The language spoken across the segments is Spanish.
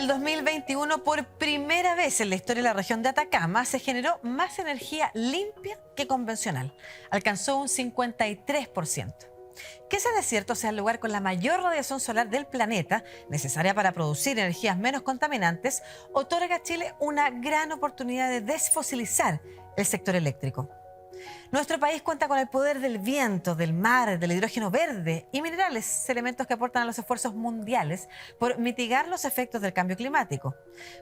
El 2021, por primera vez en la historia de la región de Atacama, se generó más energía limpia que convencional. Alcanzó un 53%. Que ese desierto sea el lugar con la mayor radiación solar del planeta, necesaria para producir energías menos contaminantes, otorga a Chile una gran oportunidad de desfosilizar el sector eléctrico. Nuestro país cuenta con el poder del viento, del mar, del hidrógeno verde y minerales, elementos que aportan a los esfuerzos mundiales por mitigar los efectos del cambio climático.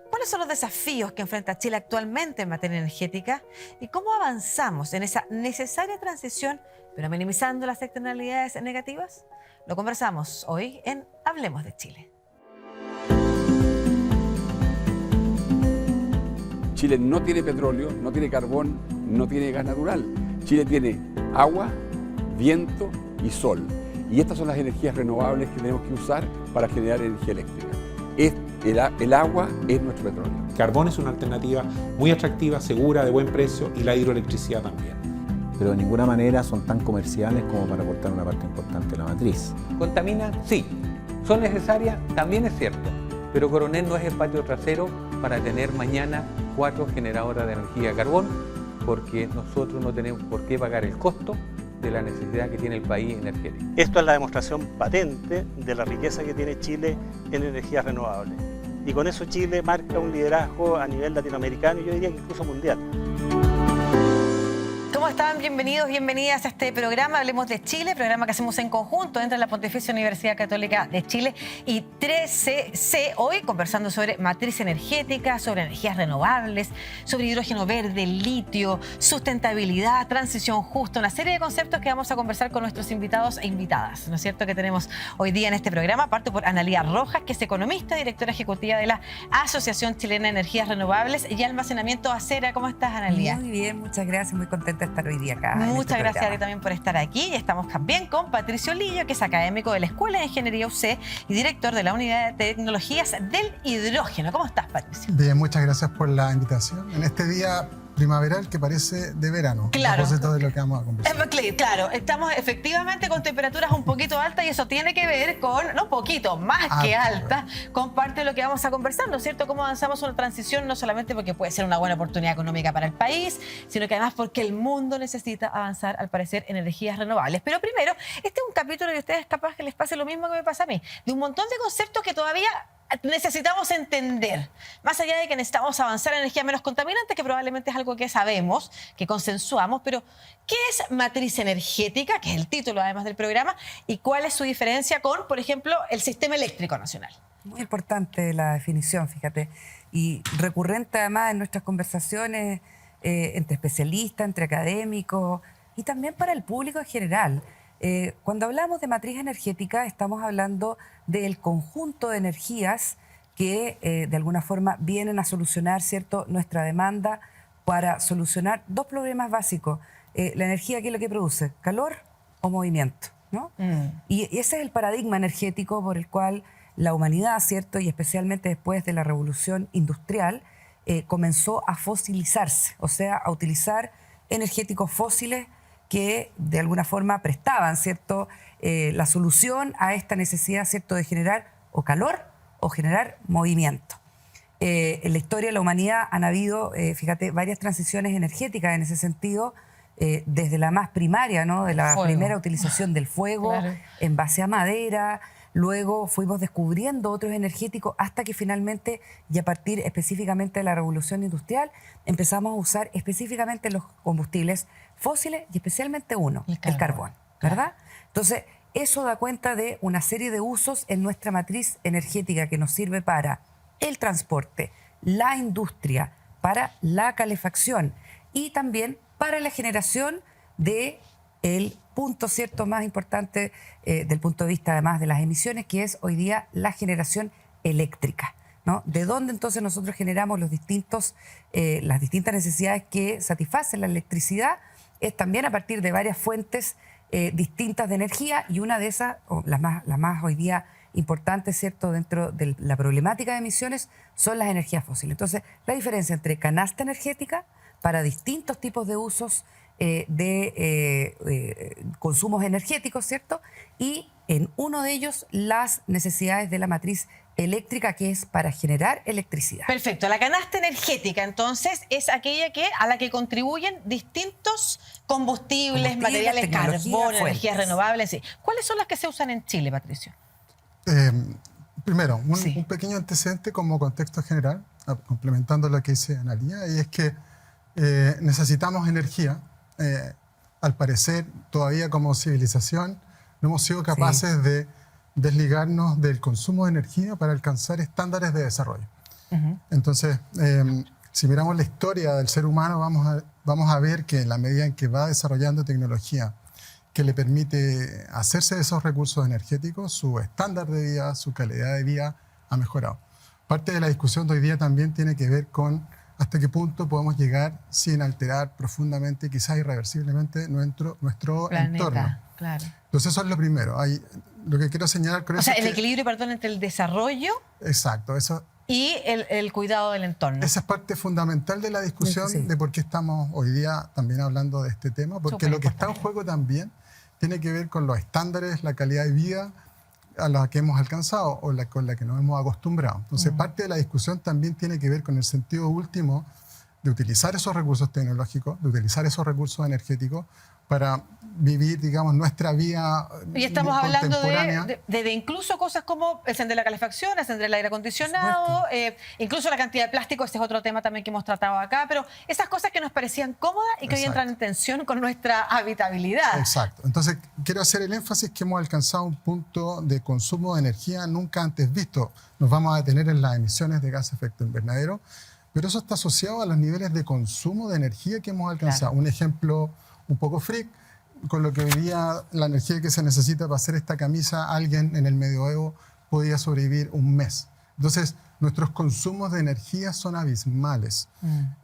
¿Cuáles son los desafíos que enfrenta Chile actualmente en materia energética? ¿Y cómo avanzamos en esa necesaria transición, pero minimizando las externalidades negativas? Lo conversamos hoy en Hablemos de Chile. Chile no tiene petróleo, no tiene carbón, no tiene gas natural. Chile tiene agua, viento y sol. Y estas son las energías renovables que tenemos que usar para generar energía eléctrica. El agua es nuestro petróleo. El carbón es una alternativa muy atractiva, segura, de buen precio, y la hidroelectricidad también. Pero de ninguna manera son tan comerciales como para aportar una parte importante de la matriz. ¿Contaminan? Sí. ¿Son necesarias? También es cierto. Pero Coronel no es el patio trasero para tener mañana 4 generadoras de energía de carbón, porque nosotros no tenemos por qué pagar el costo de la necesidad que tiene el país energético. Esto es la demostración patente de la riqueza que tiene Chile en energías renovables. Y con eso Chile marca un liderazgo a nivel latinoamericano y yo diría que incluso mundial. ¿Cómo están? Bienvenidos, bienvenidas a este programa Hablemos de Chile, programa que hacemos en conjunto entre la Pontificia Universidad Católica de Chile y 3CC. Hoy conversando sobre matriz energética, sobre energías renovables, sobre hidrógeno verde, litio, sustentabilidad, transición justa, una serie de conceptos que vamos a conversar con nuestros invitados e invitadas, ¿no es cierto?, que tenemos hoy día en este programa. Parto por Analía Rojas, que es economista, directora ejecutiva de la Asociación Chilena de Energías Renovables y Almacenamiento Acera. ¿Cómo estás, Analía? Muy bien, muchas gracias, muy contenta de estar hoy día acá. Muchas gracias a ti también por estar aquí. Y estamos también con Patricio Lillo, que es académico de la Escuela de Ingeniería UC y director de la Unidad de Tecnologías del Hidrógeno. ¿Cómo estás, Patricio? Bien, muchas gracias por la invitación. En este día primaveral que parece de verano. Claro. A propósito de lo que vamos a conversar. Claro, estamos efectivamente con temperaturas un poquito altas y eso tiene que ver con, no un poquito, más que altas, con parte de lo que vamos a conversar, ¿no es cierto? Cómo avanzamos una transición, no solamente porque puede ser una buena oportunidad económica para el país, sino que además porque el mundo necesita avanzar, al parecer, en energías renovables. Pero primero, este es un capítulo que a ustedes capaz que les pase lo mismo que me pasa a mí, de un montón de conceptos que todavía necesitamos entender, más allá de que necesitamos avanzar en energías menos contaminantes, que probablemente es algo que sabemos, que consensuamos, pero ¿qué es matriz energética? Que es el título además del programa, y cuál es su diferencia con, por ejemplo, el sistema eléctrico nacional. Muy importante la definición, fíjate, y recurrente además en nuestras conversaciones entre especialistas, entre académicos y también para el público en general. Cuando hablamos de matriz energética estamos hablando del conjunto de energías que de alguna forma vienen a solucionar, ¿cierto?, nuestra demanda para solucionar dos problemas básicos. La energía, ¿qué es lo que produce? ¿Calor o movimiento?, ¿no? Y ese es el paradigma energético por el cual la humanidad, ¿cierto?, y especialmente después de la revolución industrial, comenzó a fosilizarse, o sea, a utilizar energéticos fósiles que de alguna forma prestaban, ¿cierto?, la solución a esta necesidad, ¿cierto?, de generar o calor o generar movimiento. En la historia de la humanidad han habido, fíjate, varias transiciones energéticas en ese sentido, desde la más primaria, ¿no?, de la primera utilización del fuego, claro, en base a madera. Luego fuimos descubriendo otros energéticos hasta que finalmente, y a partir específicamente de la revolución industrial, empezamos a usar específicamente los combustibles fósiles y especialmente uno, el carbón, ¿verdad? Entonces, eso da cuenta de una serie de usos en nuestra matriz energética que nos sirve para el transporte, la industria, para la calefacción y también para la generación de el punto, ¿cierto?, más importante del punto de vista además de las emisiones, que es hoy día la generación eléctrica, ¿no? De dónde entonces nosotros generamos las distintas necesidades que satisfacen la electricidad es también a partir de varias fuentes distintas de energía, y una de esas, o la más hoy día importante, ¿cierto?, dentro de la problemática de emisiones, son las energías fósiles. Entonces, la diferencia entre canasta energética para distintos tipos de usos de consumos energéticos, ¿cierto?, y en uno de ellos las necesidades de la matriz eléctrica, que es para generar electricidad. Perfecto. La canasta energética, entonces, es aquella a la que contribuyen distintos combustibles, materiales, tecnología, carbón, fuentes. energías renovables. Sí. ¿Cuáles son las que se usan en Chile, Patricio? Primero, Sí. un pequeño antecedente como contexto general, complementando lo que dice Analía, y es que necesitamos energía. Al parecer, todavía como civilización, no hemos sido capaces de desligarnos del consumo de energía para alcanzar estándares de desarrollo. Entonces, si miramos la historia del ser humano, vamos a ver que en la medida en que va desarrollando tecnología que le permite hacerse de esos recursos energéticos, su estándar de vida, su calidad de vida ha mejorado. Parte de la discusión de hoy día también tiene que ver con hasta qué punto podemos llegar sin alterar profundamente, quizás irreversiblemente, nuestro entorno. Claro. Entonces eso es lo primero. Lo que quiero señalar con O eso sea, es el que- equilibrio, perdón, entre el desarrollo Exacto, eso, y el cuidado del entorno. esa es parte fundamental de la discusión Sí. de por qué estamos hoy día también hablando de este tema, porque Súper lo que está en importante. juego también tiene que ver con los estándares, la calidad de vida a la que hemos alcanzado o con la que nos hemos acostumbrado. Entonces, parte de la discusión también tiene que ver con el sentido último de utilizar esos recursos tecnológicos, de utilizar esos recursos energéticos para vivir, digamos, nuestra vida Y estamos hablando contemporánea. de incluso cosas como encender la calefacción, encender el aire acondicionado, incluso la cantidad de plástico. Este es otro tema también que hemos tratado acá, pero esas cosas que nos parecían cómodas y que hoy Exacto. entran en tensión con nuestra habitabilidad. Exacto. Entonces, quiero hacer el énfasis que hemos alcanzado un punto de consumo de energía nunca antes visto. Nos vamos a detener en las emisiones de gas de efecto invernadero, pero eso está asociado a los niveles de consumo de energía que hemos alcanzado. Claro. Un ejemplo un poco freak, con lo que hoy día la energía que se necesita para hacer esta camisa, alguien en el medioevo podía sobrevivir un mes. Entonces, nuestros consumos de energía son abismales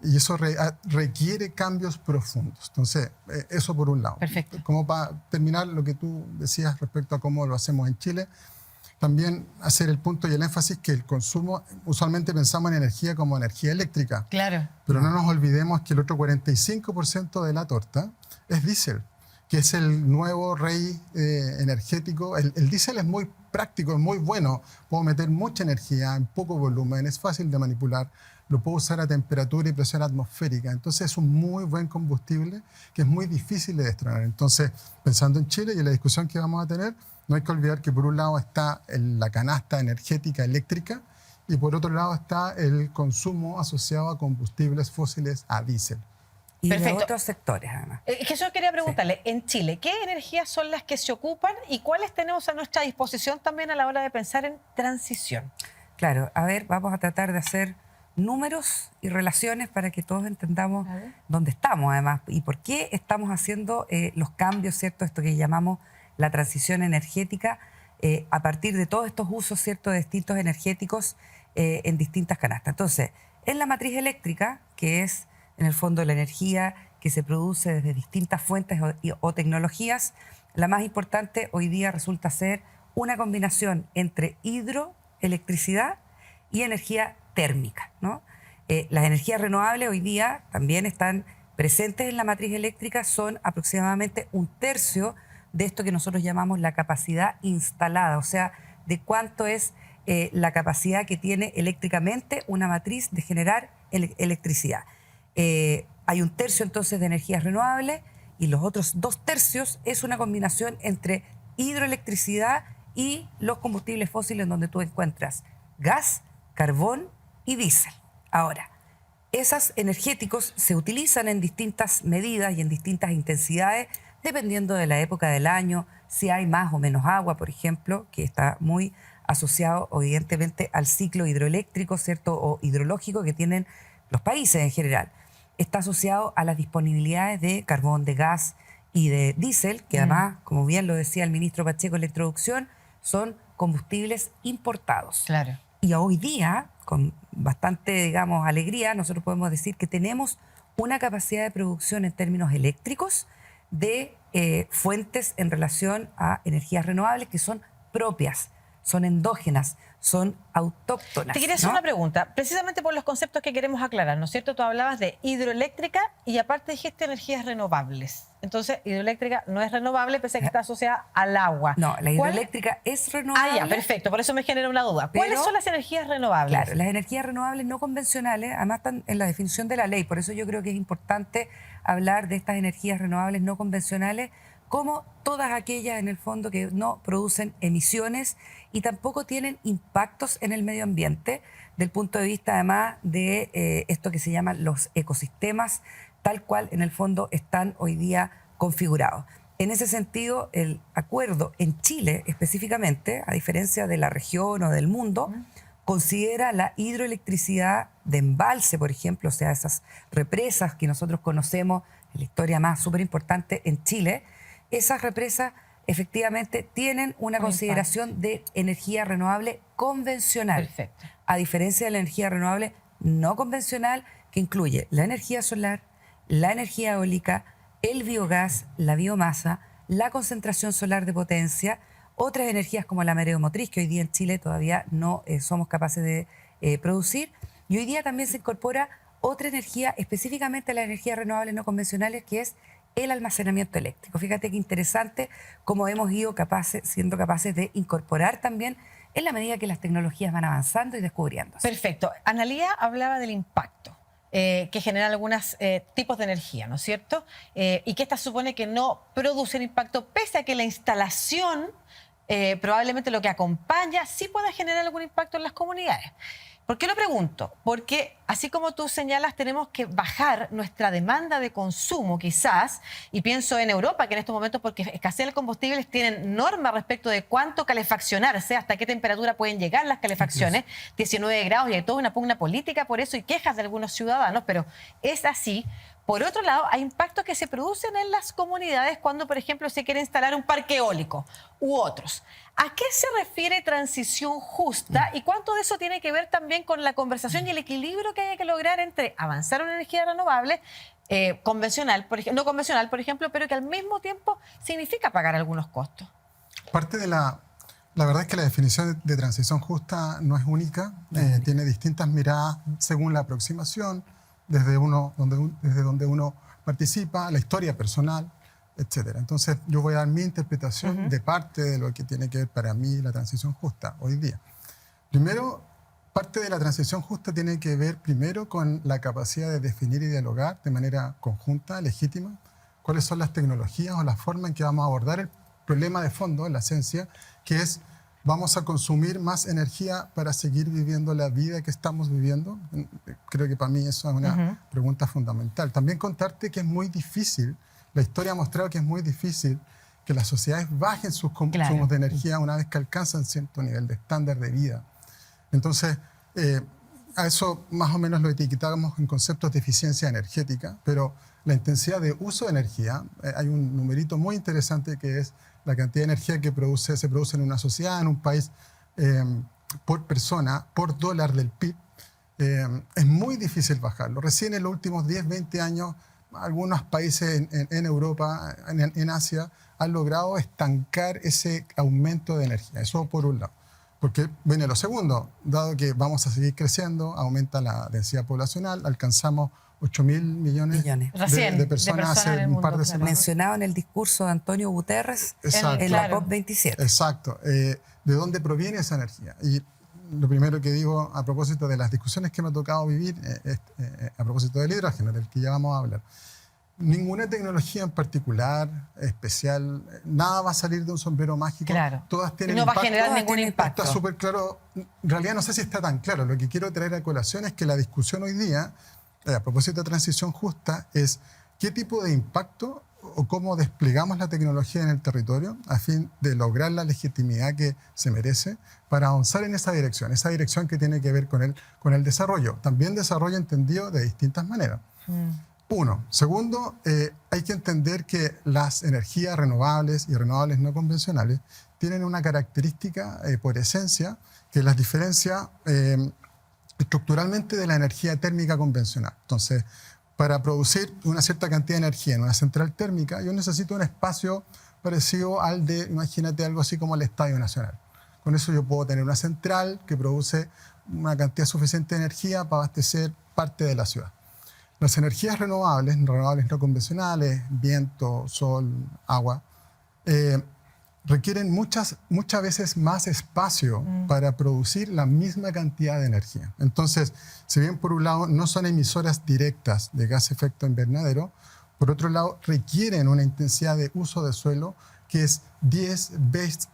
y eso requiere cambios profundos. Entonces, eso por un lado. Perfecto. Como para terminar lo que tú decías respecto a cómo lo hacemos en Chile, también hacer el punto y el énfasis que el consumo, usualmente pensamos en energía como energía eléctrica, Claro. pero no nos olvidemos que el otro 45% de la torta es diésel, que es el nuevo rey energético. El diésel es muy práctico, es muy bueno. Puedo meter mucha energía en poco volumen, es fácil de manipular, lo puedo usar a temperatura y presión atmosférica. Entonces es un muy buen combustible que es muy difícil de destronar. Entonces, pensando en Chile y en la discusión que vamos a tener, no hay que olvidar que por un lado está la canasta energética eléctrica y por otro lado está el consumo asociado a combustibles fósiles, a diésel. Y Perfecto. de otros sectores, además. Jesús, quería preguntarle, en Chile, ¿qué energías son las que se ocupan y cuáles tenemos a nuestra disposición también a la hora de pensar en transición? Claro, a ver, vamos a tratar de hacer números y relaciones para que todos entendamos dónde estamos, además, y por qué estamos haciendo los cambios, ¿cierto? Esto que llamamos la transición energética, a partir de todos estos usos, ¿cierto?, de distintos energéticos en distintas canastas. Entonces, en la matriz eléctrica, que es en el fondo la energía que se produce desde distintas fuentes o tecnologías, la más importante hoy día resulta ser una combinación entre hidroelectricidad y energía térmica, ¿no? Las energías renovables hoy día también están presentes en la matriz eléctrica, son aproximadamente 1/3 de esto que nosotros llamamos la capacidad instalada, o sea, de cuánto es la capacidad que tiene eléctricamente una matriz de generar electricidad. Hay 1/3 entonces de energías renovables y los otros 2/3 es una combinación entre hidroelectricidad y los combustibles fósiles, en donde tú encuentras gas, carbón y diésel. Ahora, esos energéticos se utilizan en distintas medidas y en distintas intensidades, dependiendo de la época del año, si hay más o menos agua, por ejemplo, que está muy asociado evidentemente al ciclo hidroeléctrico, ¿cierto?, o hidrológico que tienen los países en general. Está asociado a las disponibilidades de carbón, de gas y de diésel, que además, como bien lo decía el ministro Pacheco en la introducción, son combustibles importados. Claro. Y hoy día, con bastante, digamos, alegría, nosotros podemos decir que tenemos una capacidad de producción en términos eléctricos de fuentes en relación a energías renovables que son propias, son endógenas, son autóctonas. Te quería hacer ¿no? una pregunta, precisamente por los conceptos que queremos aclarar, ¿no es cierto? Tú hablabas de hidroeléctrica y aparte dijiste energías renovables. Entonces, hidroeléctrica no es renovable, pese a que está asociada al agua. No, la ¿Cuál? hidroeléctrica es renovable. Ah, ya, perfecto, por eso me genera una duda. ¿Cuáles Pero, son las energías renovables? Claro, las energías renovables no convencionales, además están en la definición de la ley, por eso yo creo que es importante hablar de estas energías renovables no convencionales como todas aquellas en el fondo que no producen emisiones y tampoco tienen impactos en el medio ambiente, del punto de vista además de esto que se llaman los ecosistemas, tal cual en el fondo están hoy día configurados. En ese sentido, el acuerdo en Chile específicamente, a diferencia de la región o del mundo, considera la hidroelectricidad de embalse, por ejemplo, o sea, esas represas que nosotros conocemos, en la historia más súper importante en Chile, esas represas efectivamente tienen una consideración de energía renovable convencional, Perfecto. a diferencia de la energía renovable no convencional, que incluye la energía solar, la energía eólica, el biogás, la biomasa, la concentración solar de potencia, otras energías como la mareomotriz, que hoy día en Chile todavía no somos capaces de producir, y hoy día también se incorpora otra energía, específicamente las energías renovables no convencionales, que es el almacenamiento eléctrico. Fíjate qué interesante cómo hemos ido siendo capaces de incorporar también en la medida que las tecnologías van avanzando y descubriéndose. Perfecto. Analía hablaba del impacto que generan algunos tipos de energía, ¿no es cierto? Y que esta supone que no producen impacto, pese a que la instalación, probablemente lo que acompaña, sí pueda generar algún impacto en las comunidades. ¿Por qué lo pregunto? Porque así como tú señalas, tenemos que bajar nuestra demanda de consumo quizás, y pienso en Europa, que en estos momentos, porque escasez de combustibles, tienen normas respecto de cuánto calefaccionarse, hasta qué temperatura pueden llegar las calefacciones, 19 grados, y hay toda una pugna política por eso y quejas de algunos ciudadanos, pero es así. Por otro lado, hay impactos que se producen en las comunidades cuando, por ejemplo, se quiere instalar un parque eólico u otros. ¿A qué se refiere transición justa y cuánto de eso tiene que ver también con la conversación y el equilibrio que hay que lograr entre avanzar en energía renovable, convencional, no convencional, por ejemplo, pero que al mismo tiempo significa pagar algunos costos? Parte de la verdad es que la definición de transición justa no es única, tiene distintas miradas según la aproximación, desde donde uno participa, la historia personal, etc. Entonces, yo voy a dar mi interpretación de parte de lo que tiene que ver para mí la transición justa hoy día. Primero, parte de la transición justa tiene que ver primero con la capacidad de definir y dialogar de manera conjunta, legítima, cuáles son las tecnologías o la forma en que vamos a abordar el problema de fondo, en la esencia, que es: ¿vamos a consumir más energía para seguir viviendo la vida que estamos viviendo? Creo que para mí eso es una pregunta fundamental. También contarte que es muy difícil, la historia ha mostrado que es muy difícil que las sociedades bajen sus consumos de energía una vez que alcanzan cierto nivel de estándar de vida. Entonces, a eso más o menos lo etiquetamos en conceptos de eficiencia energética, pero la intensidad de uso de energía, hay un numerito muy interesante que es la cantidad de energía que se produce en una sociedad, en un país, por persona, por dólar del PIB. Es muy difícil bajarlo. Recién en los últimos 10, 20 años, algunos países en Europa, en Asia, han logrado estancar ese aumento de energía. Eso por un lado. Porque viene lo segundo, dado que vamos a seguir creciendo, aumenta la densidad poblacional, alcanzamos 8.000 millones de personas hace un par de semanas. Mencionado en el discurso de Antonio Guterres en la COP27. Exacto. ¿De dónde proviene esa energía? Y lo primero que digo a propósito de las discusiones que me ha tocado vivir, a propósito del hidrógeno, del que ya vamos a hablar, ninguna tecnología en particular, especial, nada va a salir de un sombrero mágico. Claro. Todas tienen no impacto. va a generar ningún impacto. Está súper claro. En realidad no sé si está tan claro. Lo que quiero traer a colación es que la discusión hoy día, a propósito de transición justa, es qué tipo de impacto o cómo desplegamos la tecnología en el territorio a fin de lograr la legitimidad que se merece para avanzar en esa dirección que tiene que ver con el desarrollo. También desarrollo entendido de distintas maneras. Uno. Segundo, hay que entender que las energías renovables y renovables no convencionales tienen una característica por esencia que las diferencia estructuralmente de la energía térmica convencional. Entonces, para producir una cierta cantidad de energía en una central térmica, yo necesito un espacio parecido al de, imagínate, algo así como el Estadio Nacional, Con eso yo puedo tener una central que produce una cantidad suficiente de energía para abastecer parte de la ciudad. Las energías renovables no convencionales, viento, sol, agua, requieren muchas veces más espacio para producir la misma cantidad de energía. Entonces, si bien por un lado no son emisoras directas de gas efecto invernadero, por otro lado requieren una intensidad de uso de suelo que es 10,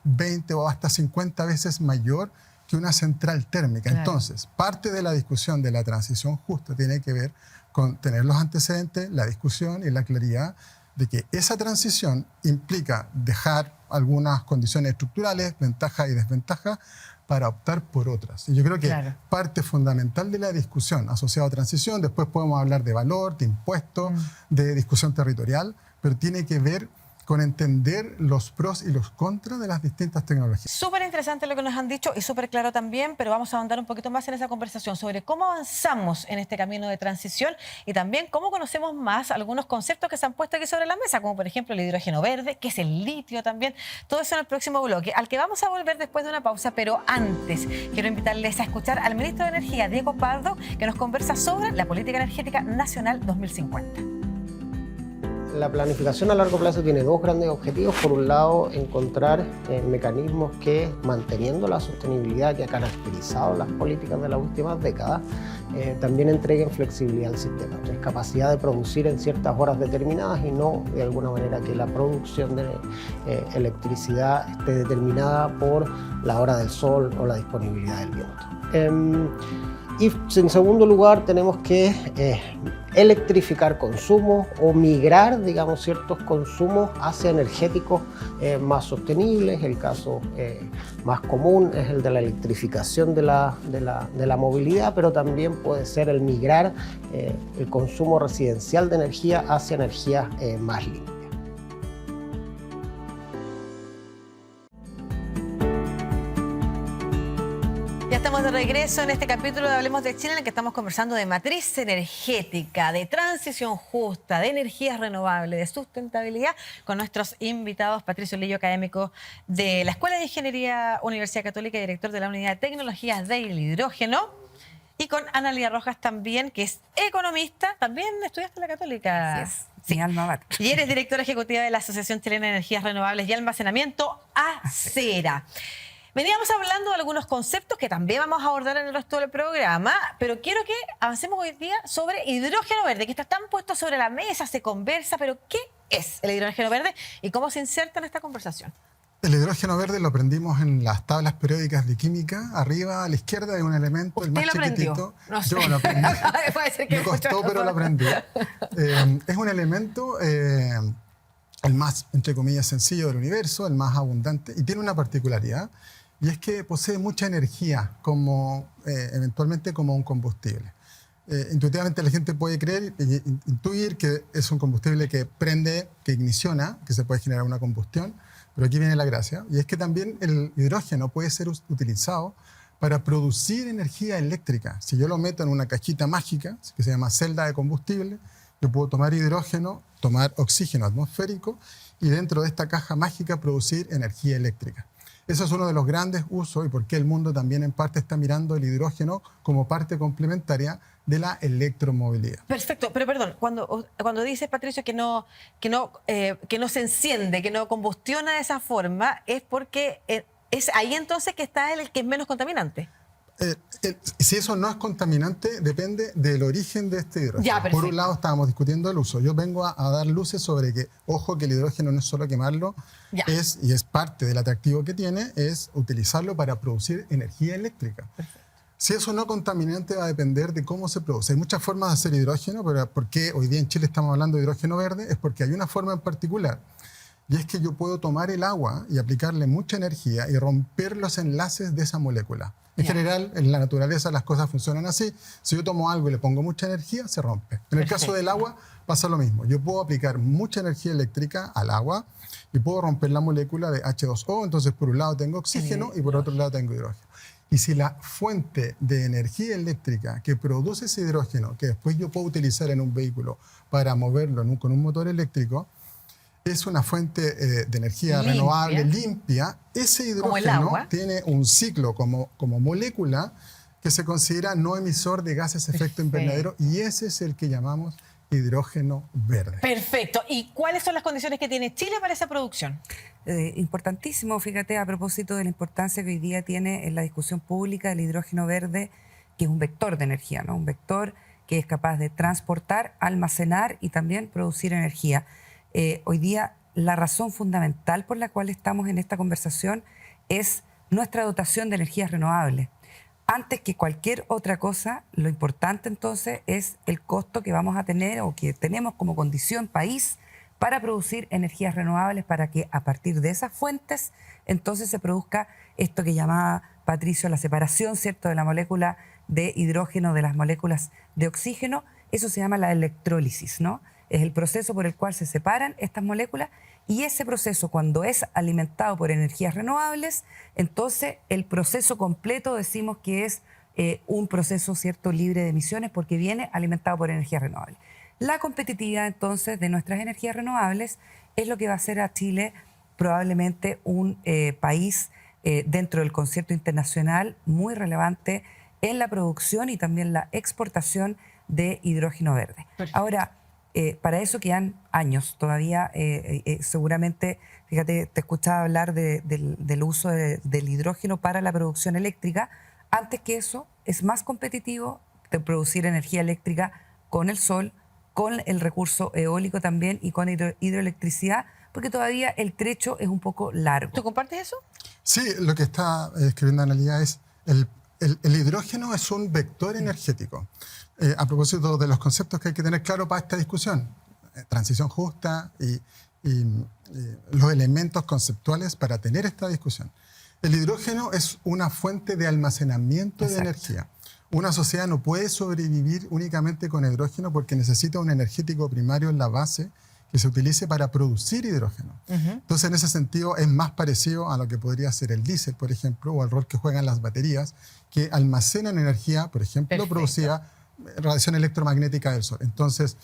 20 o hasta 50 veces mayor que una central térmica. Claro. Entonces, parte de la discusión de la transición justa tiene que ver con tener los antecedentes, la discusión y la claridad de que esa transición implica dejar algunas condiciones estructurales, ventajas y desventajas, para optar por otras. Y yo creo que Claro. parte fundamental de la discusión asociada a transición, después podemos hablar de valor, de impuestos, de discusión territorial, pero tiene que ver con entender los pros y los contras de las distintas tecnologías. Súper interesante lo que nos han dicho y súper claro también, pero vamos a ahondar un poquito más en esa conversación sobre cómo avanzamos en este camino de transición y también cómo conocemos más algunos conceptos que se han puesto aquí sobre la mesa, como por ejemplo el hidrógeno verde, que es el litio también. Todo eso en el próximo bloque, al que vamos a volver después de una pausa, pero antes quiero invitarles a escuchar al ministro de Energía, Diego Pardo, que nos conversa sobre la Política Energética Nacional 2050. La planificación a largo plazo tiene dos grandes objetivos. Por un lado, encontrar mecanismos que, manteniendo la sostenibilidad que ha caracterizado las políticas de las últimas décadas, también entreguen flexibilidad al sistema. Entonces, capacidad de producir en ciertas horas determinadas y no, de alguna manera, que la producción de electricidad esté determinada por la hora del sol o la disponibilidad del viento. Y en segundo lugar tenemos que electrificar consumos o migrar, digamos, ciertos consumos hacia energéticos más sostenibles. El caso más común es el de la electrificación de la movilidad, pero también puede ser el migrar el consumo residencial de energía hacia energías más limpias. Ya estamos de regreso en este capítulo de Hablemos de Chile, en el que estamos conversando de matriz energética, de transición justa, de energías renovables, de sustentabilidad, con nuestros invitados, Patricio Lillo, académico de la Escuela de Ingeniería Universidad Católica y director de la Unidad de Tecnologías del Hidrógeno, y con Ana Lía Rojas también, que es economista, también estudiaste en la Católica. Así es, mi alma mater. Y eres directora ejecutiva de la Asociación Chilena de Energías Renovables y Almacenamiento, ACERA. Veníamos hablando de algunos conceptos que también vamos a abordar en el resto del programa, pero quiero que avancemos hoy día sobre hidrógeno verde, que está tan puesto sobre la mesa, se conversa, pero ¿qué es el hidrógeno verde y cómo se inserta en esta conversación? El hidrógeno verde lo aprendimos en las tablas periódicas de química. Arriba a la izquierda hay un elemento, el más ¿Usted lo aprendió? chiquitito. No sé. Yo lo aprendí. Puede ser que Me costó, muchos pero no. lo aprendí. Es un elemento, el más, entre comillas, sencillo del universo, el más abundante, y tiene una particularidad, y es que posee mucha energía, como, eventualmente como un combustible. Intuitivamente la gente puede creer e intuir que es un combustible que prende, que igniciona, que se puede generar una combustión, pero aquí viene la gracia, y es que también el hidrógeno puede ser utilizado para producir energía eléctrica. Si yo lo meto en una cajita mágica, que se llama celda de combustible, yo puedo tomar hidrógeno, tomar oxígeno atmosférico, y dentro de esta caja mágica producir energía eléctrica. Eso es uno de los grandes usos y por qué el mundo también en parte está mirando el hidrógeno como parte complementaria de la electromovilidad. Perfecto, pero perdón, cuando dices, Patricio, que no se enciende, que no combustiona de esa forma, es porque es ahí entonces que está el que es menos contaminante. Si eso no es contaminante, depende del origen de este hidrógeno. Ya, perfecto. Por un lado estábamos discutiendo el uso. Yo vengo a dar luces sobre que, ojo, que el hidrógeno no es solo quemarlo, Ya. y es parte del atractivo que tiene, es utilizarlo para producir energía eléctrica. Perfecto. Si eso no contaminante va a depender de cómo se produce. Hay muchas formas de hacer hidrógeno, pero ¿por qué hoy día en Chile estamos hablando de hidrógeno verde? Es porque hay una forma en particular. Y es que yo puedo tomar el agua y aplicarle mucha energía y romper los enlaces de esa molécula. En general, en la naturaleza las cosas funcionan así. Si yo tomo algo y le pongo mucha energía, se rompe. En el caso del agua pasa lo mismo. Yo puedo aplicar mucha energía eléctrica al agua y puedo romper la molécula de H2O. Entonces, por un lado tengo oxígeno y por otro lado tengo hidrógeno. Y si la fuente de energía eléctrica que produce ese hidrógeno, que después yo puedo utilizar en un vehículo para moverlo con un motor eléctrico, es una fuente de energía Limpia. renovable limpia. Ese Como el hidrógeno agua. tiene un ciclo como molécula que se considera no emisor de gases de efecto invernadero y ese es el que llamamos hidrógeno verde. Perfecto. ¿Y cuáles son las condiciones que tiene Chile para esa producción? Importantísimo, fíjate, a propósito de la importancia que hoy día tiene en la discusión pública el hidrógeno verde, que es un vector de energía, ¿no? Un vector que es capaz de transportar, almacenar y también producir energía. Hoy día la razón fundamental por la cual estamos en esta conversación es nuestra dotación de energías renovables. Antes que cualquier otra cosa, lo importante entonces es el costo que vamos a tener o que tenemos como condición país para producir energías renovables, para que a partir de esas fuentes entonces se produzca esto que llamaba Patricio la separación, ¿cierto?, de la molécula de hidrógeno de las moléculas de oxígeno. Eso se llama la electrólisis, ¿no? Es el proceso por el cual se separan estas moléculas y ese proceso, cuando es alimentado por energías renovables, entonces el proceso completo decimos que es un proceso, ¿cierto?, libre de emisiones porque viene alimentado por energías renovables. La competitividad entonces de nuestras energías renovables es lo que va a hacer a Chile probablemente un país dentro del concierto internacional muy relevante en la producción y también la exportación de hidrógeno verde. Perfecto. Ahora, para eso quedan años todavía. Seguramente, fíjate, te escuchaba hablar del uso del hidrógeno para la producción eléctrica. Antes que eso, es más competitivo de producir energía eléctrica con el sol, con el recurso eólico también y con hidroelectricidad, porque todavía el trecho es un poco largo. ¿Tú compartes eso? Sí, lo que está escribiendo Analía es el hidrógeno es un vector energético. A propósito de los conceptos que hay que tener claro para esta discusión, transición justa y los elementos conceptuales para tener esta discusión. El hidrógeno es una fuente de almacenamiento de energía. Una sociedad no puede sobrevivir únicamente con hidrógeno porque necesita un energético primario en la base que se utilice para producir hidrógeno. Entonces, en ese sentido, es más parecido a lo que podría ser el diésel, por ejemplo, o al rol que juegan las baterías, que almacenan energía, por ejemplo, producida radiación electromagnética del sol. Entonces,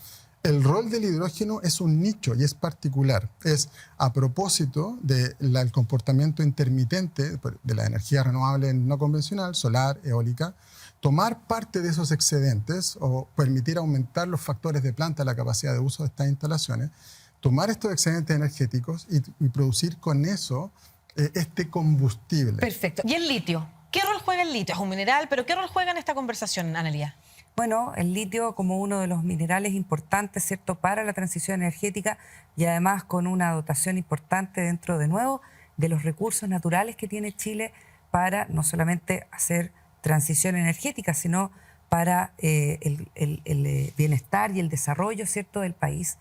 el rol del hidrógeno es un nicho y es particular. Es a propósito del comportamiento intermitente de la energía renovable no convencional, solar, eólica, tomar parte de esos excedentes o permitir aumentar los factores de planta, la capacidad de uso de estas instalaciones, tomar estos excedentes energéticos y producir con eso este combustible. Perfecto. ¿Y el litio? ¿Qué rol juega el litio? Es un mineral, pero ¿qué rol juega en esta conversación, Analía? Bueno, el litio como uno de los minerales importantes, ¿cierto?, para la transición energética y además con una dotación importante dentro, de nuevo, de los recursos naturales que tiene Chile para no solamente hacer transición energética, sino para el bienestar y el desarrollo, ¿cierto?, del país.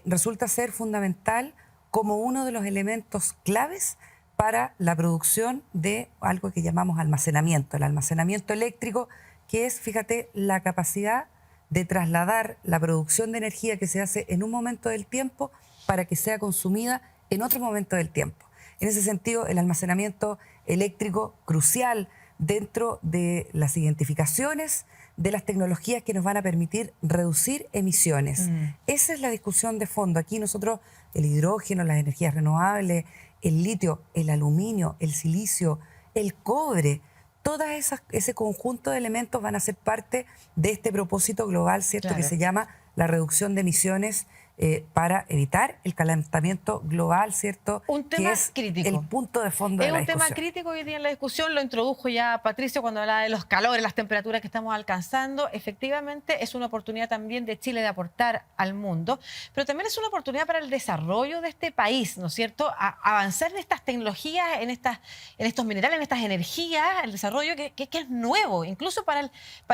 Resulta ser fundamental como uno de los elementos claves para la producción de algo que llamamos almacenamiento, el almacenamiento eléctrico, que es, fíjate, la capacidad de trasladar la producción de energía que se hace en un momento del tiempo para que sea consumida en otro momento del tiempo. En ese sentido, el almacenamiento eléctrico crucial dentro de las identificaciones de las tecnologías que nos van a permitir reducir emisiones. Esa es la discusión de fondo. Aquí nosotros, el hidrógeno, las energías renovables, el litio, el aluminio, el silicio, el cobre, todo ese conjunto de elementos van a ser parte de este propósito global, ¿cierto?, Claro. que se llama la reducción de emisiones para evitar el calentamiento global, ¿cierto? Un tema que es crítico. el punto de fondo Es de la un tema discusión. crítico hoy día en la discusión, lo introdujo ya Patricio cuando hablaba de los calores, las temperaturas que estamos alcanzando. Efectivamente, es una oportunidad también de Chile de aportar al mundo, pero también es una oportunidad para el desarrollo de este país, ¿no es cierto? Avanzar en estas tecnologías, en estos minerales, en estas energías, el desarrollo que es nuevo, incluso para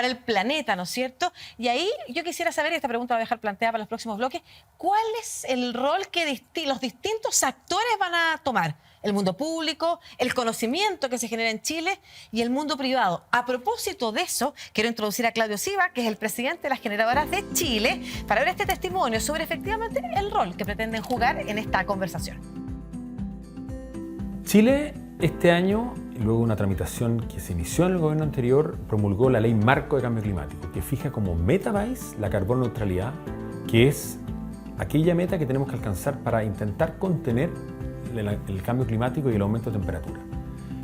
el planeta, ¿no es cierto? Y ahí yo quisiera saber, y esta pregunta la voy a dejar planteada para los próximos bloques, ¿cuál es el rol que los distintos actores van a tomar? El mundo público, el conocimiento que se genera en Chile y el mundo privado. A propósito de eso, quiero introducir a Claudio Siva, que es el presidente de las generadoras de Chile, para ver este testimonio sobre efectivamente el rol que pretenden jugar en esta conversación. Chile este año, luego de una tramitación que se inició en el gobierno anterior, promulgó la Ley Marco de Cambio Climático, que fija como meta país la carbono neutralidad, que es aquella meta que tenemos que alcanzar para intentar contener el cambio climático y el aumento de temperatura.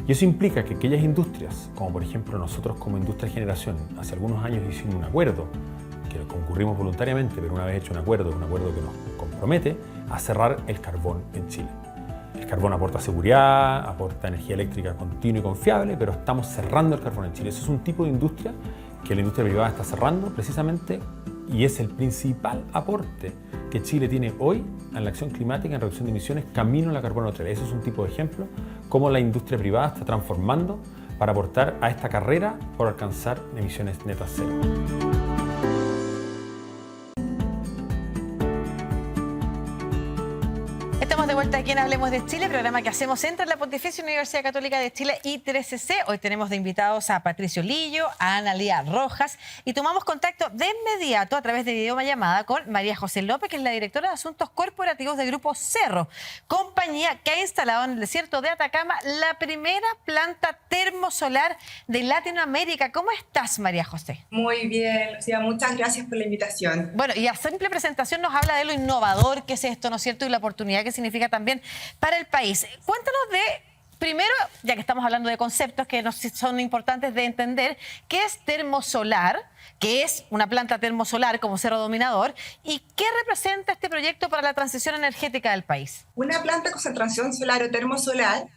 Y eso implica que aquellas industrias, como por ejemplo nosotros como industria de generación, hace algunos años hicimos un acuerdo, que concurrimos voluntariamente, pero una vez hecho un acuerdo que nos compromete a cerrar el carbón en Chile. El carbón aporta seguridad, aporta energía eléctrica continua y confiable, pero estamos cerrando el carbón en Chile. Eso es un tipo de industria que la industria privada está cerrando precisamente, y es el principal aporte que Chile tiene hoy en la acción climática, en reducción de emisiones, camino a la carbono neutralidad. Eso es un tipo de ejemplo, cómo la industria privada está transformando para aportar a esta carrera por alcanzar emisiones netas cero. Estamos de vuelta aquí en Hablemos de Chile, programa que hacemos entre la Pontificia Universidad Católica de Chile y 3CC. Hoy tenemos de invitados a Patricio Lillo, a Analía Rojas, y tomamos contacto de inmediato a través de videollamada con María José López, que es la directora de Asuntos Corporativos del Grupo Cerro, compañía que ha instalado en el desierto de Atacama la primera planta termosolar de Latinoamérica. ¿Cómo estás, María José? Muy bien, Lucía, muchas gracias por la invitación. Bueno, y a simple presentación nos habla de lo innovador que es esto, ¿no es cierto? Y la oportunidad que significa también para el país. Cuéntanos de, primero, ya que estamos hablando de conceptos que son importantes de entender, ¿qué es termosolar? ¿Qué es una planta termosolar como Cerro Dominador? ¿Y qué representa este proyecto para la transición energética del país? Una planta con concentración solar o termosolar,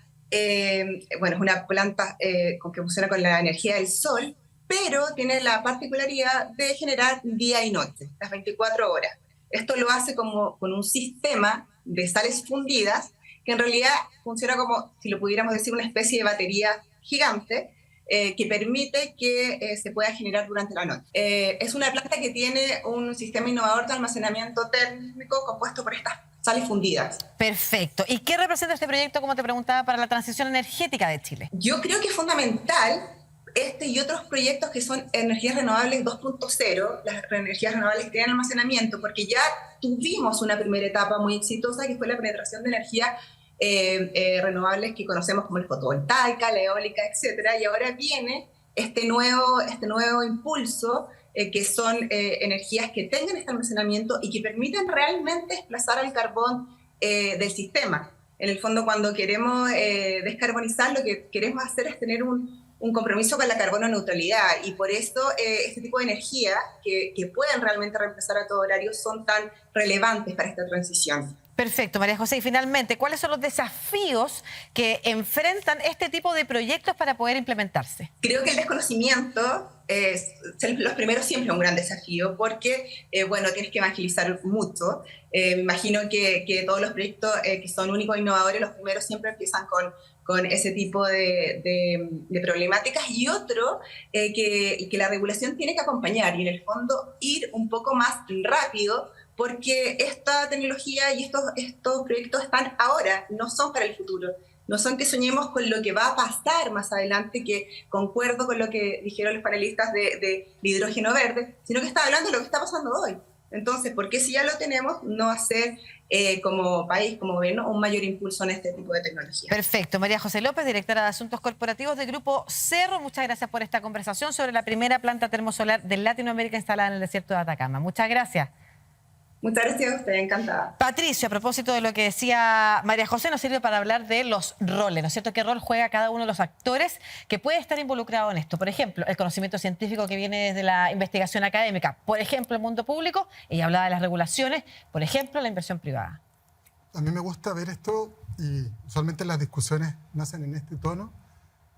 bueno, es una planta que funciona con la energía del sol, pero tiene la particularidad de generar día y noche, las 24 horas. Esto lo hace como con un sistema de sales fundidas, que en realidad funciona como, si lo pudiéramos decir, una especie de batería gigante que permite que se pueda generar durante la noche. Es una planta que tiene un sistema innovador de almacenamiento térmico compuesto por estas sales fundidas. Perfecto. ¿Y qué representa este proyecto, como te preguntaba, para la transición energética de Chile? Yo creo que es fundamental este y otros proyectos que son energías renovables 2.0, las energías renovables que tienen almacenamiento, porque ya tuvimos una primera etapa muy exitosa que fue la penetración de energías renovables que conocemos como la fotovoltaica, la eólica, etcétera, y ahora viene este nuevo impulso que son energías que tengan este almacenamiento y que permiten realmente desplazar al carbón del sistema. En el fondo, cuando queremos descarbonizar, lo que queremos hacer es tener un compromiso con la carbono neutralidad, y por eso este tipo de energía que pueden realmente reemplazar a todo horario son tan relevantes para esta transición. Perfecto, María José. Y finalmente, ¿cuáles son los desafíos que enfrentan este tipo de proyectos para poder implementarse? Creo que el desconocimiento es los primeros siempre un gran desafío, porque, bueno, tienes que evangelizar mucho. Me imagino que todos los proyectos que son únicos e innovadores, los primeros siempre empiezan con ese tipo de problemáticas, y otro que la regulación tiene que acompañar y en el fondo ir un poco más rápido, porque esta tecnología y estos proyectos están ahora, no son para el futuro. No son que soñemos con lo que va a pasar más adelante, que concuerdo con lo que dijeron los panelistas de hidrógeno verde, sino que está hablando de lo que está pasando hoy. Entonces, ¿por qué si ya lo tenemos no hacer como país, como gobierno, un mayor impulso en este tipo de tecnología? Perfecto. María José López, directora de Asuntos Corporativos del Grupo Cerro, muchas gracias por esta conversación sobre la primera planta termosolar de Latinoamérica instalada en el desierto de Atacama. Muchas gracias. Muchas gracias a usted, encantada. Patricio, a propósito de lo que decía María José, nos sirve para hablar de los roles, ¿no es cierto? ¿Qué rol juega cada uno de los actores que puede estar involucrado en esto? Por ejemplo, el conocimiento científico que viene desde la investigación académica. Por ejemplo, el mundo público, ella hablaba de las regulaciones. Por ejemplo, la inversión privada. A mí me gusta ver esto, y usualmente las discusiones nacen en este tono,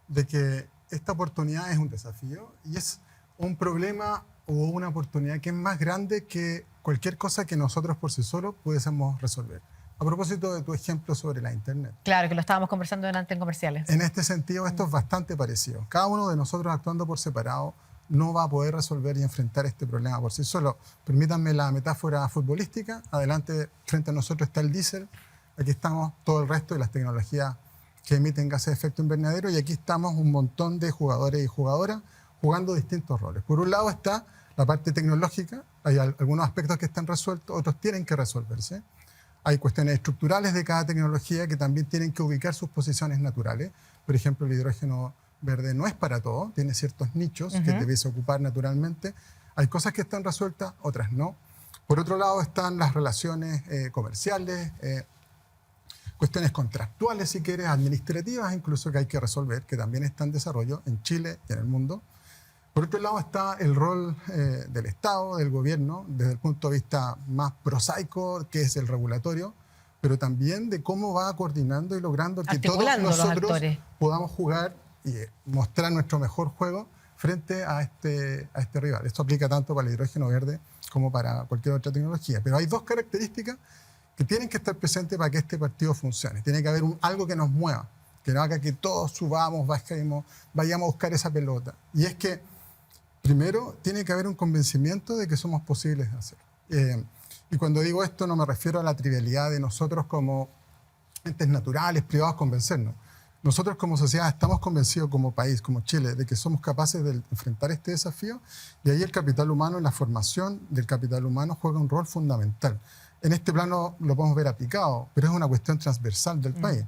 de que esta oportunidad es un desafío y es un problema o una oportunidad que es más grande que cualquier cosa que nosotros por sí solos pudiésemos resolver. A propósito de tu ejemplo sobre la Internet. Claro, que lo estábamos conversando delante en comerciales. En este sentido, esto es bastante parecido. Cada uno de nosotros actuando por separado no va a poder resolver y enfrentar este problema por sí solo. Permítanme la metáfora futbolística. Adelante, frente a nosotros está el diésel. Aquí estamos todo el resto de las tecnologías que emiten gases de efecto invernadero, y aquí estamos un montón de jugadores y jugadoras jugando distintos roles. Por un lado está la parte tecnológica, hay algunos aspectos que están resueltos, otros tienen que resolverse. Hay cuestiones estructurales de cada tecnología que también tienen que ubicar sus posiciones naturales. Por ejemplo, el hidrógeno verde no es para todo, tiene ciertos nichos que debiese ocupar naturalmente. Hay cosas que están resueltas, otras no. Por otro lado están las relaciones comerciales, cuestiones contractuales, si quieres, administrativas incluso, que hay que resolver, que también está en desarrollo en Chile y en el mundo. Por otro lado está el rol del Estado, del gobierno, desde el punto de vista más prosaico, que es el regulatorio, pero también de cómo va coordinando y logrando que todos nosotros podamos jugar y mostrar nuestro mejor juego frente a este rival. Esto aplica tanto para el hidrógeno verde como para cualquier otra tecnología. Pero hay dos características que tienen que estar presentes para que este partido funcione. Tiene que haber algo que nos mueva, que no haga que todos subamos, bajemos, vayamos a buscar esa pelota. Y es que, primero, tiene que haber un convencimiento de que somos posibles de hacer. Y cuando digo esto no me refiero a la trivialidad de nosotros como entes naturales, privados, convencernos. Nosotros como sociedad estamos convencidos como país, como Chile, de que somos capaces de enfrentar este desafío, y ahí el capital humano, la formación del capital humano juega un rol fundamental. En este plano lo podemos ver aplicado, pero es una cuestión transversal del país.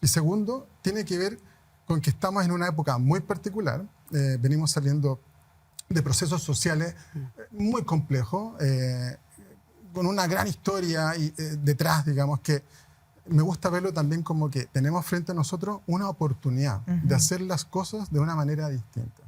Y segundo, tiene que ver con que estamos en una época muy particular, venimos saliendo de procesos sociales muy complejos, con una gran historia detrás, digamos, que me gusta verlo también como que tenemos frente a nosotros una oportunidad de hacer las cosas de una manera distinta.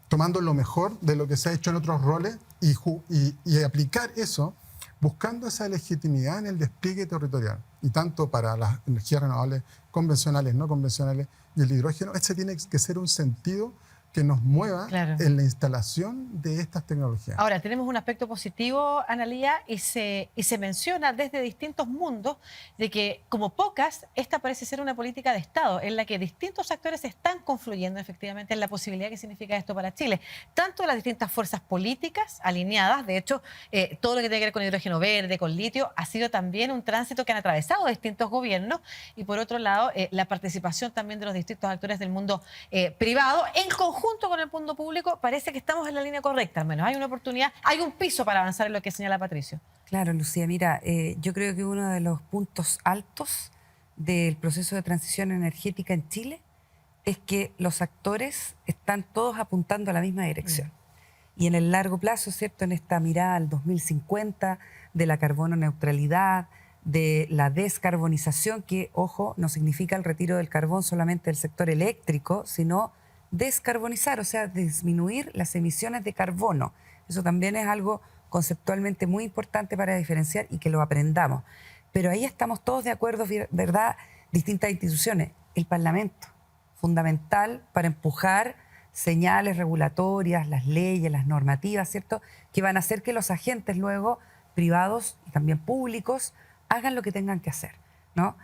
Tomando lo mejor de lo que se ha hecho en otros roles y aplicar eso buscando esa legitimidad en el despliegue territorial. Y tanto para las energías renovables convencionales, no convencionales y el hidrógeno, ese tiene que ser un sentido que nos mueva en la instalación de estas tecnologías. Ahora, tenemos un aspecto positivo, Analía, y se menciona desde distintos mundos de que, como pocas, esta parece ser una política de Estado en la que distintos actores están confluyendo efectivamente en la posibilidad que significa esto para Chile. Tanto las distintas fuerzas políticas alineadas, de hecho, todo lo que tiene que ver con hidrógeno verde, con litio, ha sido también un tránsito que han atravesado distintos gobiernos, y por otro lado, la participación también de los distintos actores del mundo privado, en conjunto con el mundo público. Parece que estamos en la línea correcta, al menos. Hay una oportunidad, hay un piso para avanzar en lo que señala Patricio. Claro, Lucía, mira, yo creo que uno de los puntos altos del proceso de transición energética en Chile es que los actores están todos apuntando a la misma dirección. Y en el largo plazo, ¿cierto?, en esta mirada al 2050, de la carbono neutralidad, de la descarbonización, que, ojo, no significa el retiro del carbón solamente del sector eléctrico, sino descarbonizar, o sea, disminuir las emisiones de carbono. Eso también es algo conceptualmente muy importante para diferenciar y que lo aprendamos. Pero ahí estamos todos de acuerdo, ¿verdad? Distintas instituciones. El Parlamento, fundamental para empujar señales regulatorias, las leyes, las normativas, ¿cierto?, que van a hacer que los agentes luego, privados y también públicos, hagan lo que tengan que hacer, ¿no?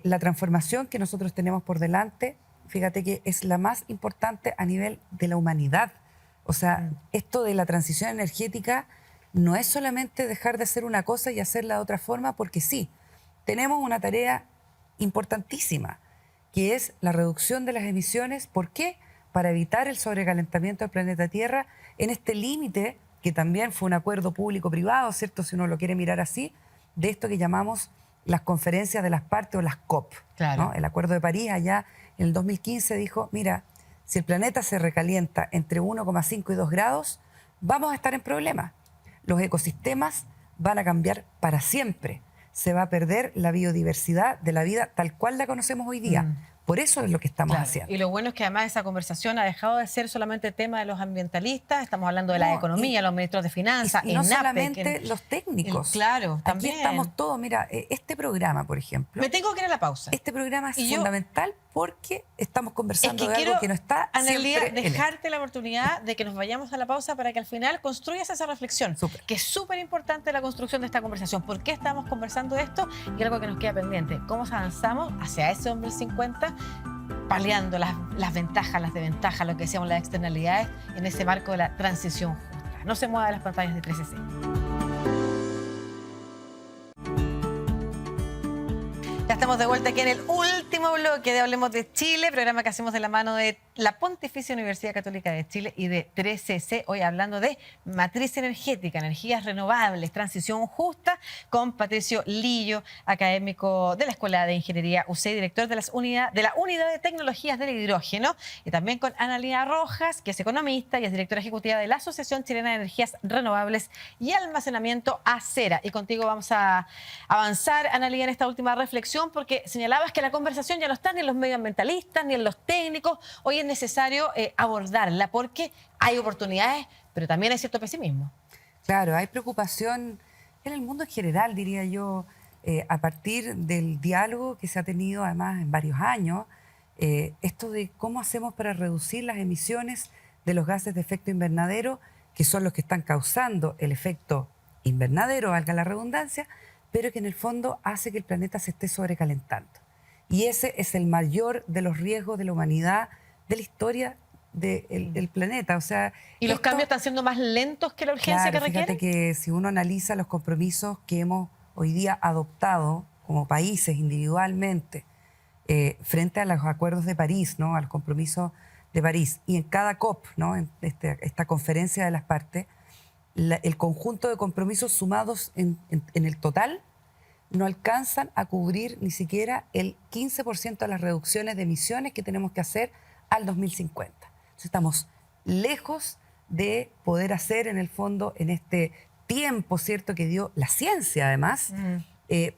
La transformación que nosotros tenemos por delante, fíjate que es la más importante a nivel de la humanidad. O sea, esto de la transición energética no es solamente dejar de hacer una cosa y hacerla de otra forma, porque sí, tenemos una tarea importantísima, que es la reducción de las emisiones. ¿Por qué? Para evitar el sobrecalentamiento del planeta Tierra en este límite, que también fue un acuerdo público-privado, ¿cierto?, si uno lo quiere mirar así, de esto que llamamos las conferencias de las partes o las COP. Claro. ¿No? El Acuerdo de París allá en el 2015 dijo, mira, si el planeta se recalienta entre 1,5 y 2 grados, vamos a estar en problemas. Los ecosistemas van a cambiar para siempre. Se va a perder la biodiversidad de la vida tal cual la conocemos hoy día. Por eso es lo que estamos haciendo. Y lo bueno es que además esa conversación ha dejado de ser solamente tema de los ambientalistas, estamos hablando de la economía, los ministros de finanzas, y no solamente los técnicos. Claro, también. Aquí estamos todos, mira, este programa, por ejemplo. Me tengo que ir a la pausa. Este programa es fundamental porque estamos conversando de algo que no está Analía, siempre dejarte la oportunidad de que nos vayamos a la pausa para que al final construyas esa reflexión, que es súper importante la construcción de esta conversación. ¿Por qué estamos conversando de esto? Y algo que nos queda pendiente, ¿cómo avanzamos hacia ese 2050? Paliando las ventajas, las desventajas, lo que decíamos, las externalidades en ese marco de la transición justa. No se mueva de las pantallas de 360. Ya estamos estamos de vuelta aquí en el último bloque de Hablemos de Chile, programa que hacemos de la mano de la Pontificia Universidad Católica de Chile y de 3CC. Hoy hablando de matriz energética, energías renovables, transición justa, con Patricio Lillo, académico de la Escuela de Ingeniería UC, director de la Unidad de Tecnologías del Hidrógeno, y también con Analía Rojas, que es economista y es directora ejecutiva de la Asociación Chilena de Energías Renovables y Almacenamiento ACERA. Y contigo vamos a avanzar, Analía, en esta última reflexión, porque señalabas que la conversación ya no está ni en los medioambientalistas ni en los técnicos. Hoy es necesario abordarla porque hay oportunidades, pero también hay cierto pesimismo. Claro, hay preocupación en el mundo en general, diría yo, a partir del diálogo que se ha tenido además en varios años, esto de cómo hacemos para reducir las emisiones de los gases de efecto invernadero, que son los que están causando el efecto invernadero, valga la redundancia, pero que en el fondo hace que el planeta se esté sobrecalentando. Y ese es el mayor de los riesgos de la humanidad, de la historia del planeta. O sea, ¿y los cambios están siendo más lentos que la urgencia que requiere? Fíjate que si uno analiza los compromisos que hemos hoy día adoptado como países individualmente frente a los acuerdos de París, ¿no? Al compromiso de París, y en cada COP, ¿no? En esta conferencia de las partes, el conjunto de compromisos sumados en el total no alcanzan a cubrir ni siquiera el 15% de las reducciones de emisiones que tenemos que hacer al 2050. Entonces estamos lejos de poder hacer en el fondo, en este tiempo, ¿cierto?, que dio la ciencia además,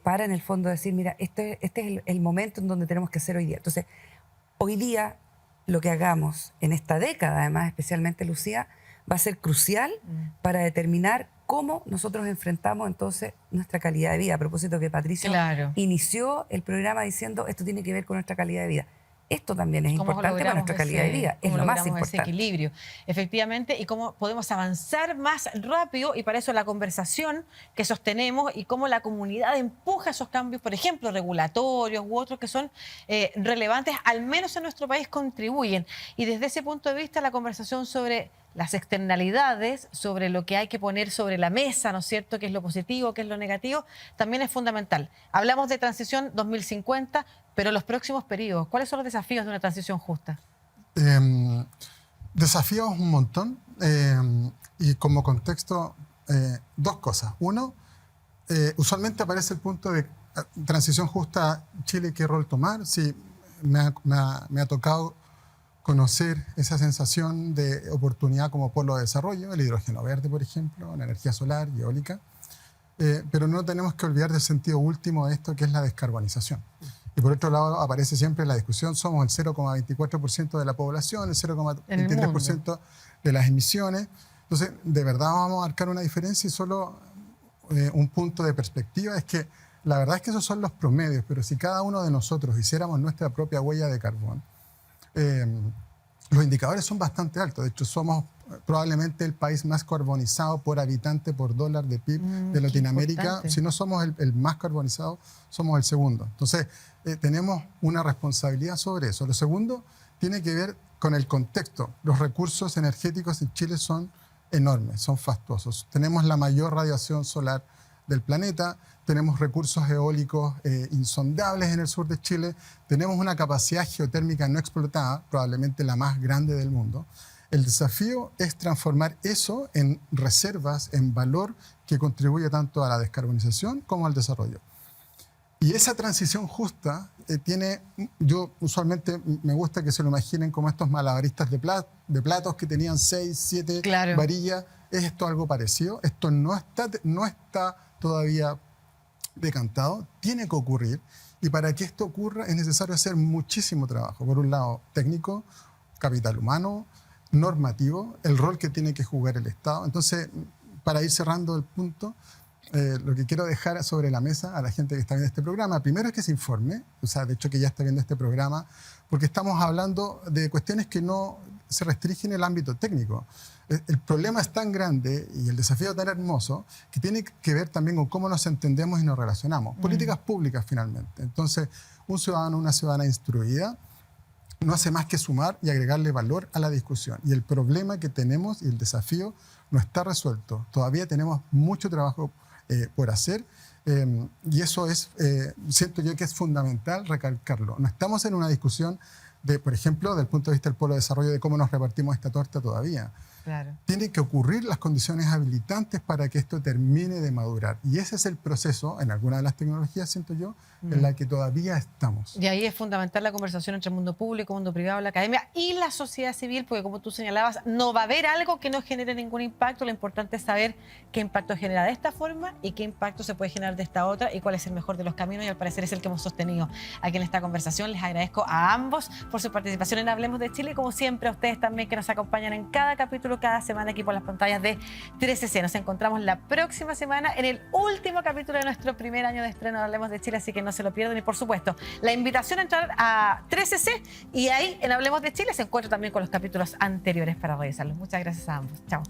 para en el fondo decir, mira, este es el momento en donde tenemos que hacer hoy día. Entonces, hoy día lo que hagamos en esta década, además, especialmente Lucía, va a ser crucial para determinar cómo nosotros enfrentamos entonces nuestra calidad de vida. A propósito que Patricio inició el programa diciendo esto tiene que ver con nuestra calidad de vida. Esto también es importante para nuestra calidad de vida, es lo más importante. Ese equilibrio, efectivamente, y cómo podemos avanzar más rápido, y para eso la conversación que sostenemos y cómo la comunidad empuja esos cambios, por ejemplo, regulatorios u otros que son relevantes, al menos en nuestro país contribuyen. Y desde ese punto de vista, la conversación sobre las externalidades, sobre lo que hay que poner sobre la mesa, ¿no es cierto?, qué es lo positivo, qué es lo negativo, también es fundamental. Hablamos de transición 2050, pero los próximos periodos, ¿cuáles son los desafíos de una transición justa? Desafíos un montón, y como contexto, dos cosas. Uno, usualmente aparece el punto de transición justa, Chile, ¿qué rol tomar? Sí, me ha tocado conocer esa sensación de oportunidad como polo de desarrollo, el hidrógeno verde, por ejemplo, la energía solar y eólica, pero no tenemos que olvidar del sentido último de esto, que es la descarbonización. Y por otro lado aparece siempre la discusión, somos el 0,24% de la población, el 0,23% de las emisiones. Entonces, de verdad vamos a marcar una diferencia, y solo un punto de perspectiva es que la verdad es que esos son los promedios, pero si cada uno de nosotros hiciéramos nuestra propia huella de carbón, los indicadores son bastante altos. De hecho, somos probablemente el país más carbonizado por habitante por dólar de PIB de Latinoamérica. Si no somos el más carbonizado, somos el segundo. Entonces, tenemos una responsabilidad sobre eso. Lo segundo tiene que ver con el contexto. Los recursos energéticos en Chile son enormes, son fastuosos. Tenemos la mayor radiación solar del planeta, tenemos recursos eólicos insondables en el sur de Chile, tenemos una capacidad geotérmica no explotada, probablemente la más grande del mundo. El desafío es transformar eso en reservas, en valor que contribuye tanto a la descarbonización como al desarrollo. Y esa transición justa yo usualmente me gusta que se lo imaginen como estos malabaristas de platos que tenían 6, 7 varillas. ¿Es esto algo parecido? Esto no está todavía decantado, tiene que ocurrir, y para que esto ocurra es necesario hacer muchísimo trabajo. Por un lado, técnico, capital humano, normativo, el rol que tiene que jugar el Estado. Entonces, para ir cerrando el punto, lo que quiero dejar sobre la mesa a la gente que está viendo este programa, primero es que se informe, o sea, de hecho que ya está viendo este programa, porque estamos hablando de cuestiones que no se restringen el ámbito técnico. El problema es tan grande y el desafío tan hermoso que tiene que ver también con cómo nos entendemos y nos relacionamos. Políticas públicas, finalmente. Entonces, un ciudadano, una ciudadana instruida no hace más que sumar y agregarle valor a la discusión. Y el problema que tenemos y el desafío no está resuelto. Todavía tenemos mucho trabajo por hacer, Y eso es, siento yo que es fundamental recalcarlo. No estamos en una discusión de, por ejemplo, del punto de vista del Polo de Desarrollo, de cómo nos repartimos esta torta todavía. Claro. Tienen que ocurrir las condiciones habilitantes para que esto termine de madurar. Y ese es el proceso, en alguna de las tecnologías, siento yo, en la que todavía estamos. Y ahí es fundamental la conversación entre el mundo público, mundo privado, la academia y la sociedad civil, porque como tú señalabas, no va a haber algo que no genere ningún impacto. Lo importante es saber qué impacto genera de esta forma y qué impacto se puede generar de esta otra y cuál es el mejor de los caminos, y al parecer es el que hemos sostenido aquí en esta conversación. Les agradezco a ambos por su participación en Hablemos de Chile, y como siempre a ustedes también que nos acompañan en cada capítulo, cada semana aquí por las pantallas de 3CC. Nos encontramos la próxima semana en el último capítulo de nuestro primer año de estreno de Hablemos de Chile, así que no se lo pierdan. Y por supuesto, la invitación a entrar a 3CC, y ahí en Hablemos de Chile se encuentra también con los capítulos anteriores para revisarlos. Muchas gracias a ambos. Chao.